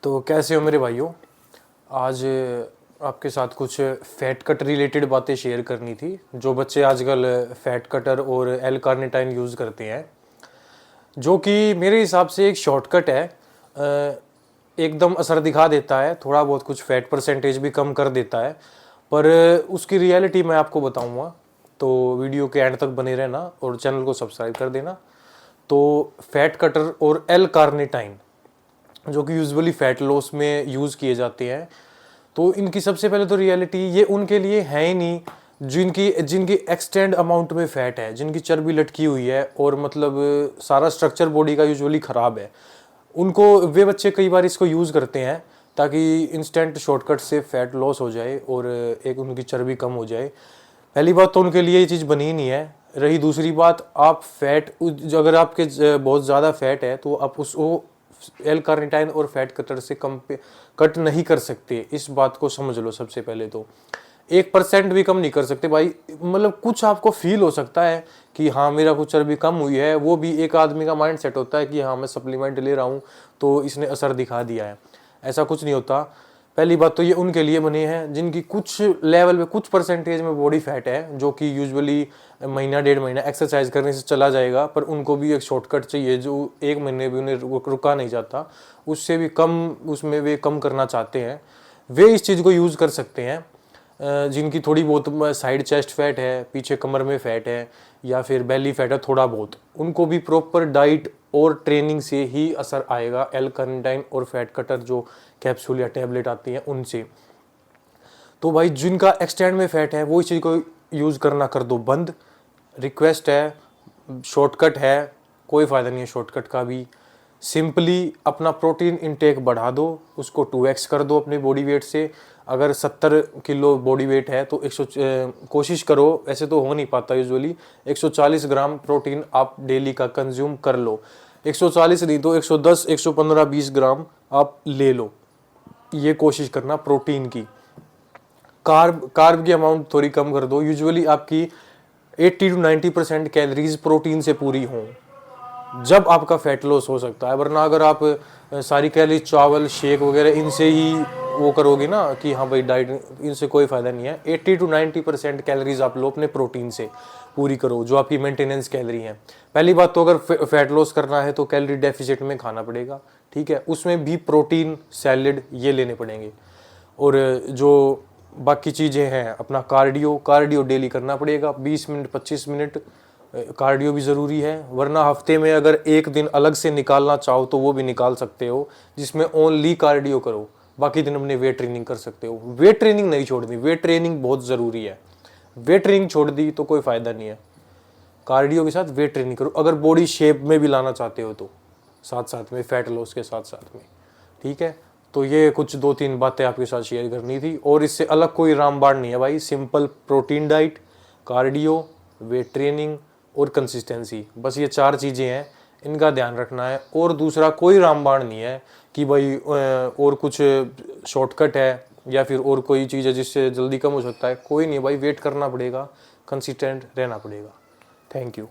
तो कैसे हो मेरे भाइयों। आज आपके साथ कुछ फैट कट रिलेटेड बातें शेयर करनी थी। जो बच्चे आजकल फैट कटर और एल कार्निटाइन यूज़ करते हैं, जो कि मेरे हिसाब से एक शॉर्टकट है, एकदम असर दिखा देता है, थोड़ा बहुत कुछ फैट परसेंटेज भी कम कर देता है, पर उसकी रियलिटी मैं आपको बताऊंगा। तो वीडियो के एंड तक बने रहना और चैनल को सब्सक्राइब कर देना। तो फैट कटर और एल कार्निटाइन जो कि यूजुअली फैट लॉस में यूज़ किए जाते हैं, तो इनकी सबसे पहले तो रियलिटी ये उनके लिए है ही नहीं जिनकी जिनकी एक्सटेंड अमाउंट में फ़ैट है, जिनकी चर्बी लटकी हुई है और मतलब सारा स्ट्रक्चर बॉडी का यूजुअली ख़राब है। उनको वे बच्चे कई बार इसको यूज़ करते हैं ताकि इंस्टेंट शॉर्टकट से फ़ैट लॉस हो जाए और एक उनकी चर्बी कम हो जाए। पहली बात तो उनके लिए ये चीज़ बनी ही नहीं है। रही दूसरी बात, आप फैट अगर आपके बहुत ज़्यादा फैट है तो आप उसको एल कार्निटाइन और फैट कटर से कम कट नहीं कर सकते। इस बात को समझ लो। सबसे पहले तो 1% भी कम नहीं कर सकते भाई। मतलब कुछ आपको फील हो सकता है कि हाँ मेरा कुछ चर्बी कम हुई है, वो भी एक आदमी का माइंड सेट होता है कि हाँ मैं सप्लीमेंट ले रहा हूँ तो इसने असर दिखा दिया है। ऐसा कुछ नहीं होता। पहली बात तो ये उनके लिए बने हैं जिनकी कुछ लेवल पे कुछ परसेंटेज में बॉडी फैट है, जो कि यूजुअली महीना 1.5 महीना एक्सरसाइज करने से चला जाएगा, पर उनको भी एक शॉर्टकट चाहिए जो 1 महीने भी उन्हें रुका नहीं जाता, उससे भी कम उसमें वे कम करना चाहते हैं। वे इस चीज़ को यूज़ कर सकते हैं। जिनकी थोड़ी बहुत साइड चेस्ट फैट है, पीछे कमर में फैट है या फिर बेली फैट है थोड़ा बहुत, उनको भी प्रॉपर डाइट और ट्रेनिंग से ही असर आएगा एल कार्निटाइन और फैट कटर जो कैप्सूल या टैबलेट आती हैं उनसे। तो भाई जिनका एक्सटेंड में फैट है वो इस चीज़ को यूज़ करना कर दो बंद। रिक्वेस्ट है, शॉर्टकट है, कोई फ़ायदा नहीं है शॉर्टकट का भी। सिंपली अपना प्रोटीन इनटेक बढ़ा दो, उसको 2x कर दो अपने बॉडी वेट से। अगर 70 किलो बॉडी वेट है तो 100 कोशिश करो, ऐसे तो हो नहीं पाता यूजुअली, 140 ग्राम प्रोटीन आप डेली का कंज्यूम कर लो। 140 नहीं तो 110, 115, 20 ग्राम आप ले लो। ये कोशिश करना प्रोटीन की। कार्ब की अमाउंट थोड़ी कम कर दो। यूजुअली आपकी 80 to 90% कैलोरीज प्रोटीन से पूरी हों, जब आपका फैट लॉस हो सकता है। वरना अगर आप सारी कैलोरी चावल शेक वगैरह इनसे ही वो करोगे ना कि हाँ भाई डाइट, इनसे कोई फ़ायदा नहीं है। 80 to 90% कैलोरीज आप लो अपने प्रोटीन से पूरी करो, जो आपकी मेंटेनेंस कैलोरी है। पहली बात तो अगर फैट लॉस करना है तो कैलोरी डेफिसिट में खाना पड़ेगा, ठीक है। उसमें भी प्रोटीन, सैलेड ये लेने पड़ेंगे। और जो बाकी चीज़ें हैं, अपना कार्डियो डेली करना पड़ेगा, 20 मिनट 25 मिनट कार्डियो भी ज़रूरी है। वरना हफ्ते में अगर एक दिन अलग से निकालना चाहो तो वो भी निकाल सकते हो, जिसमें ओनली कार्डियो करो, बाकी दिन अपने वेट ट्रेनिंग कर सकते हो। वेट ट्रेनिंग नहीं छोड़नी, वेट ट्रेनिंग बहुत ज़रूरी है। वेट ट्रेनिंग छोड़ दी तो कोई फ़ायदा नहीं है। कार्डियो के साथ वेट ट्रेनिंग करो अगर बॉडी शेप में भी लाना चाहते हो तो, साथ साथ में फैट लॉस के साथ साथ में, ठीक है। तो ये कुछ 2-3 बातें आपके साथ शेयर करनी थी, और इससे अलग कोई रामबाण नहीं है भाई। Simple protein diet, cardio, weight training और कंसिस्टेंसी, बस ये 4 चीज़ें हैं, इनका ध्यान रखना है। और दूसरा कोई रामबाण नहीं है कि भाई और कुछ शॉर्टकट है या फिर और कोई चीज़ है जिससे जल्दी कम हो सकता है। कोई नहीं भाई, वेट करना पड़ेगा, कंसिस्टेंट रहना पड़ेगा। Thank you.